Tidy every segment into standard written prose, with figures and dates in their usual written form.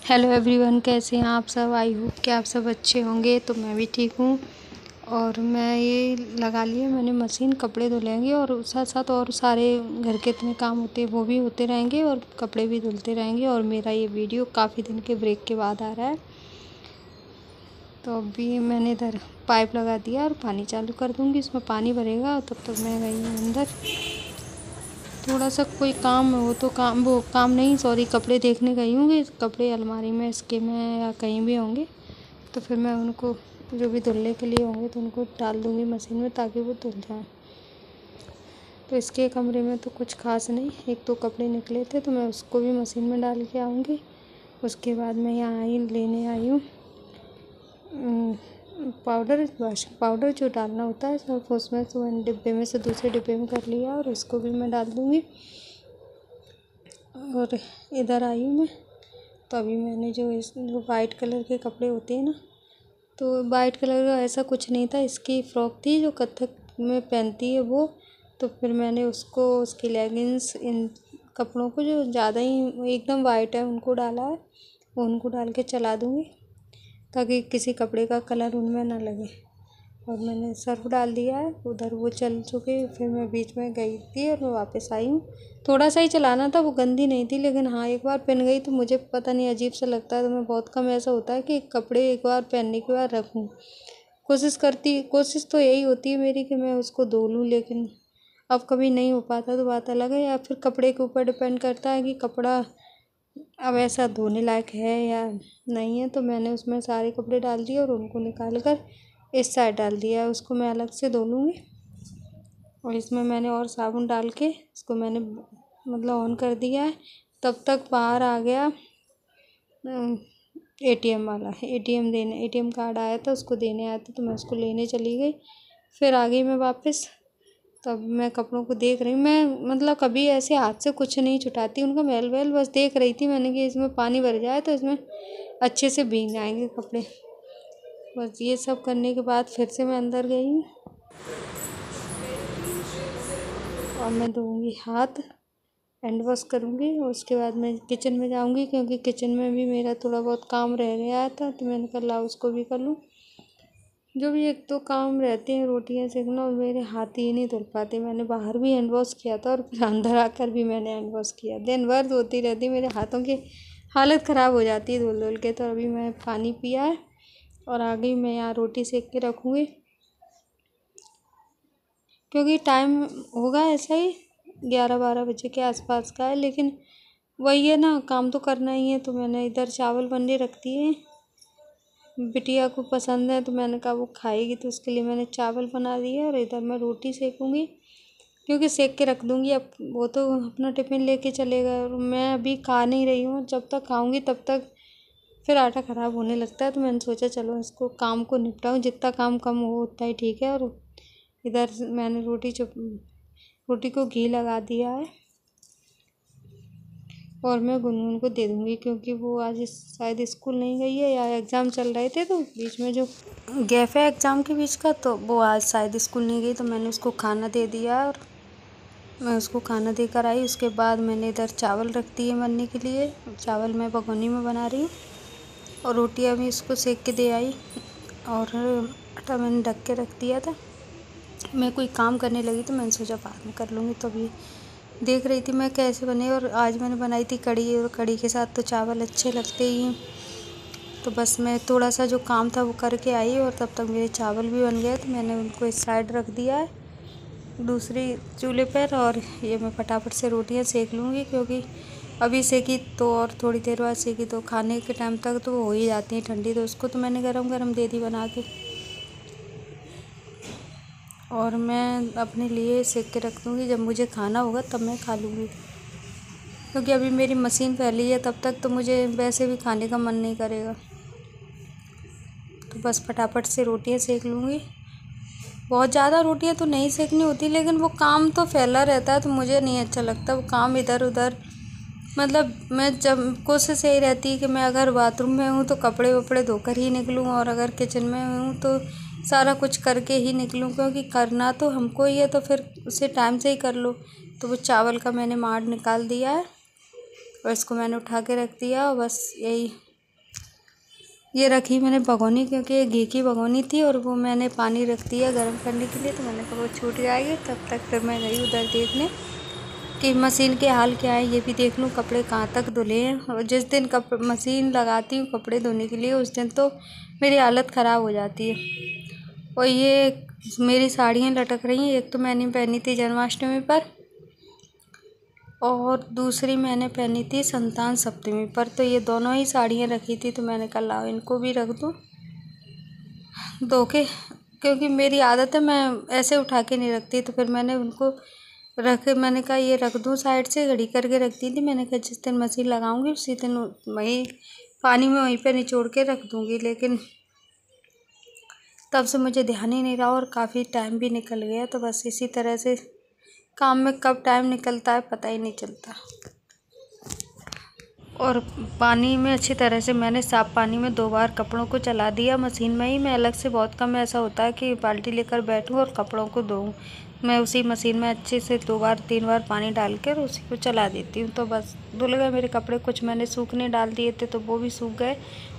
Hello everyone, कैसे हैं आप सब। आई होप कि आप सब अच्छे होंगे। तो मैं भी ठीक हूँ। और मैं ये लगा लिए मैंने मशीन, कपड़े धुलेंगे और साथ साथ और सारे घर के इतने काम होते हैं वो भी होते रहेंगे और कपड़े भी धुलते रहेंगे। और मेरा ये वीडियो काफ़ी दिन के ब्रेक के बाद आ रहा है। तो अभी मैंने इधर पाइप लगा दिया और पानी चालू कर दूँगी। इसमें पानी भरेगा तब तक मैं गई हूँ अंदर। थोड़ा सा कोई काम हो तो काम नहीं, सॉरी, कपड़े देखने गई हूँ कि कपड़े अलमारी में इसके में या कहीं भी होंगे। तो फिर मैं उनको जो भी धुलने के लिए होंगे तो उनको डाल दूँगी मशीन में ताकि वो धुल जाएँ। तो इसके कमरे में तो कुछ खास नहीं, एक तो कपड़े निकले थे तो मैं उसको भी मशीन में डाल के आऊँगी। उसके बाद मैं यहाँ लेने आई हूँ पाउडर, वॉशिंग पाउडर जो डालना होता है सब उसमें। तो मैंने डिब्बे में से दूसरे डिब्बे में कर लिया और इसको भी मैं डाल दूँगी। और इधर आई हूँ मैं। तो अभी मैंने जो वाइट कलर के कपड़े होते हैं ना, तो वाइट कलर का ऐसा कुछ नहीं था, इसकी फ़्रॉक थी जो कथक में पहनती है वो। तो फिर मैंने उसको, उसकी लेगिंग्स, इन कपड़ों को जो ज़्यादा ही एकदम वाइट है उनको डाला है, वो उनको डाल के चला दूँगी ताकि किसी कपड़े का कलर उनमें ना लगे। और मैंने सर्फ डाल दिया है, उधर वो चल चुके। फिर मैं बीच में गई थी और मैं वापस आई हूँ। थोड़ा सा ही चलाना था, वो गंदी नहीं थी, लेकिन हाँ एक बार पहन गई तो मुझे पता नहीं अजीब सा लगता है। तो मैं बहुत कम ऐसा होता है कि कपड़े एक बार पहनने के बाद रखूँ। कोशिश तो यही होती है मेरी कि मैं उसको धो लूँ, लेकिन अब कभी नहीं हो पाता तो बात अलग है। या फिर कपड़े के ऊपर डिपेंड करता है कि कपड़ा अब ऐसा धोने लायक है या नहीं है। तो मैंने उसमें सारे कपड़े डाल दिए और उनको निकाल कर इस साइड डाल दिया है, उसको मैं अलग से धो लूँगी। और इसमें मैंने और साबुन डाल के इसको मैंने मतलब ऑन कर दिया है। तब तक बाहर आ गया एटीएम वाला, एटीएम कार्ड आया था, उसको देने आया था तो मैं उसको लेने चली गई। फिर आ गई मैं वापस। तब मैं कपड़ों को देख रही हूँ। मैं मतलब कभी ऐसे हाथ से कुछ नहीं छुटाती उनका मैल वैल, बस देख रही थी मैंने कि इसमें पानी भर जाए तो इसमें अच्छे से भीग जाएंगे कपड़े। बस ये सब करने के बाद फिर से मैं अंदर गई हूँ और मैं धोऊँगी हाथ, हैंड वॉश करूँगी। और उसके बाद मैं किचन में जाऊँगी क्योंकि किचन में भी मेरा थोड़ा बहुत काम रह गया था तो मैंने कहा लाओ उसको भी कर लूँ। जो भी एक तो काम रहते हैं, रोटियां सेकना, और मेरे हाथ ही नहीं धुल पाते। मैंने बाहर भी हैंड वॉश किया था और फिर अंदर आकर भी मैंने हैंड वॉश किया। दिन भर धोती रहती, मेरे हाथों की हालत ख़राब हो जाती है धुल धुल के। तो अभी मैं पानी पिया है और आ गई मैं यहाँ रोटी सेक के रखूँगी क्योंकि टाइम होगा ऐसा ही 11-12 बजे के आसपास का है। लेकिन वही है ना, काम तो करना ही है। तो मैंने इधर चावल बनने रख दिए, बिटिया को पसंद है तो मैंने कहा वो खाएगी तो उसके लिए मैंने चावल बना दिए। और इधर मैं रोटी सेकूँगी क्योंकि सेक के रख दूँगी, अब वो तो अपना टिफ़िन लेके चलेगा और मैं अभी खा नहीं रही हूँ। जब तक खाऊँगी तब तक फिर आटा ख़राब होने लगता है। तो मैंने सोचा चलो इसको काम को निपटाऊँ, जितना काम कम हो उतना ही ठीक है। और इधर मैंने रोटी को घी लगा दिया है और मैं गुनगुन को दे दूँगी क्योंकि वो आज शायद स्कूल नहीं गई है या एग्ज़ाम चल रहे थे तो बीच में जो गैप है एग्ज़ाम के बीच का, तो वो आज शायद स्कूल नहीं गई। तो मैंने उसको खाना दे दिया और मैं उसको खाना देकर आई। उसके बाद मैंने इधर चावल रख दिए बनने के लिए। चावल मैं भगोनी में बना रही हूँ और रोटियाँ भी इसको सेक के दे आई। और आटा मैंने ढक के रख दिया था। मैं कोई काम करने लगी तो मैंने सोचा बाद में कर लूँगी। तो अभी देख रही थी मैं कैसे बने। और आज मैंने बनाई थी कढ़ी, और कढ़ी के साथ तो चावल अच्छे लगते ही हैं। तो बस मैं थोड़ा सा जो काम था वो करके आई और तब तक मेरे चावल भी बन गए। तो मैंने उनको इस साइड रख दिया है दूसरी चूल्हे पर। और ये मैं फटाफट से रोटियां सेक लूँगी क्योंकि अभी सेकी तो और थोड़ी देर बाद सेकी तो खाने के टाइम तक तो वो हो ही जाती हैं ठंडी। तो उसको तो मैंने गरम गरम दे दी बना के। और मैं अपने लिए सेक के रख दूँगी, जब मुझे खाना होगा तब मैं खा लूँगी क्योंकि अभी मेरी मशीन फैली है, तब तक तो मुझे वैसे भी खाने का मन नहीं करेगा। तो बस फटाफट से रोटियां सेक लूँगी। बहुत ज़्यादा रोटियां तो नहीं सेकनी होती, लेकिन वो काम तो फैला रहता है तो मुझे नहीं अच्छा लगता वो काम इधर उधर। मतलब मैं जब कोशिश यही रहती है कि मैं अगर बाथरूम में हूँ तो कपड़े वपड़े धोकर ही निकलूँ, और अगर किचन में हूँ तो सारा कुछ करके ही निकलूँ क्योंकि करना तो हमको ही है। तो फिर उसे टाइम से ही कर लो। तो वो चावल का मैंने माड़ निकाल दिया है और इसको मैंने उठा के रख दिया। और बस यही ये रखी मैंने भगोनी, क्योंकि ये घी की भगोनी थी और वो मैंने पानी रख दिया गर्म करने के लिए। तो मैंने कहा वो छूट जाएगी, तब तक फिर मैं गई उधर देखने कि मशीन के हाल क्या है, ये भी देख लूँ कपड़े कहाँ तक धुले हैं। और जिस दिन मशीन लगाती हूँ कपड़े धोने के लिए, उस दिन तो मेरी हालत ख़राब हो जाती है। और ये मेरी साड़ियाँ लटक रही हैं, एक तो मैंने पहनी थी जन्माष्टमी पर और दूसरी मैंने पहनी थी संतान सप्तमी पर। तो ये दोनों ही साड़ियाँ रखी थी, तो मैंने कहा लाओ इनको भी रख दूँ धो के, क्योंकि मेरी आदत है मैं ऐसे उठा के नहीं रखती। तो फिर मैंने उनको मैंने कहा ये रख दूँ साइड से, घड़ी करके रख दी थी। मैंने कहा जिस दिन मशीन लगाऊंगी उसी दिन वहीं पानी में वहीं पे निचोड़ के रख दूँगी, लेकिन तब से मुझे ध्यान ही नहीं रहा और काफ़ी टाइम भी निकल गया। तो बस इसी तरह से काम में कब टाइम निकलता है पता ही नहीं चलता। और पानी में अच्छी तरह से मैंने साफ़ पानी में 2 बार कपड़ों को चला दिया मशीन में ही। मैं अलग से बहुत कम ऐसा होता है कि बाल्टी लेकर बैठूं और कपड़ों को धोऊं, मैं उसी मशीन में अच्छे से 2 बार 3 बार पानी डालकर उसी को चला देती हूं। तो बस धुल गए मेरे कपड़े। कुछ मैंने सूखने डाल दिए थे तो वो भी सूख गए।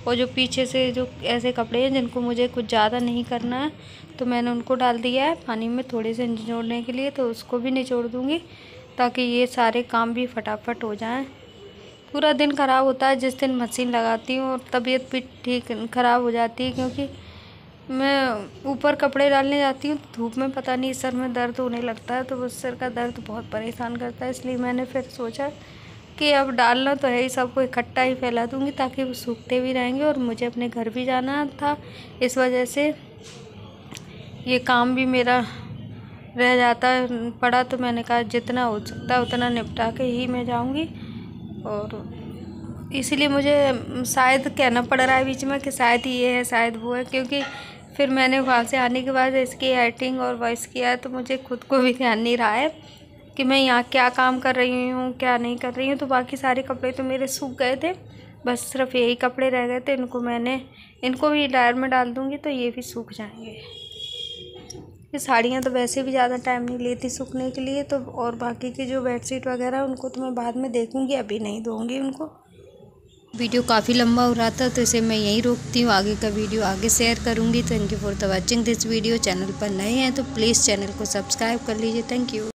और जो पीछे से जो ऐसे कपड़े हैं जिनको मुझे कुछ ज़्यादा नहीं करना है, तो मैंने उनको डाल दिया है पानी में थोड़े से निचोड़ने के लिए। तो उसको भी निचोड़ दूँगी ताकि ये सारे काम भी फटाफट हो जाएँ। पूरा दिन ख़राब होता है जिस दिन मशीन लगाती हूँ, और तबीयत भी ठीक ख़राब हो जाती है, क्योंकि मैं ऊपर कपड़े डालने जाती हूँ तो धूप में पता नहीं सर में दर्द होने लगता है। तो उस सर का दर्द बहुत परेशान करता है, इसलिए मैंने फिर सोचा कि अब डालना तो है ही, सबको इकट्ठा ही फैला दूँगी ताकि वो सूखते भी रहेंगे। और मुझे अपने घर भी जाना था, इस वजह से ये काम भी मेरा रह जाता पड़ा। तो मैंने कहा जितना हो सकता है उतना निपटा के ही मैं जाऊँगी। और इसीलिए मुझे शायद कहना पड़ रहा है बीच में कि शायद ये है शायद वो है, क्योंकि फिर मैंने वहाँ से आने के बाद इसकी एडिटिंग और वॉइस किया है तो मुझे खुद को भी ध्यान नहीं रहा है कि मैं यहाँ क्या काम कर रही हूँ क्या नहीं कर रही हूँ। तो बाकी सारे कपड़े तो मेरे सूख गए थे, बस सिर्फ यही कपड़े रह गए थे। इनको भी ड्रायर में डाल दूँगी तो ये भी सूख जाएंगे। ये साड़ियाँ तो वैसे भी ज़्यादा टाइम नहीं लेती सूखने के लिए। तो और बाकी की जो बेडशीट वगैरह उनको तो मैं बाद में देखूँगी, अभी नहीं दूँगी उनको। वीडियो काफ़ी लंबा हो रहा था तो इसे मैं यहीं रोकती हूँ, आगे का वीडियो आगे शेयर करूँगी। Thank you for the watching this video. Channel पर नए हैं तो प्लीज़ चैनल को सब्सक्राइब कर लीजिए। Thank you.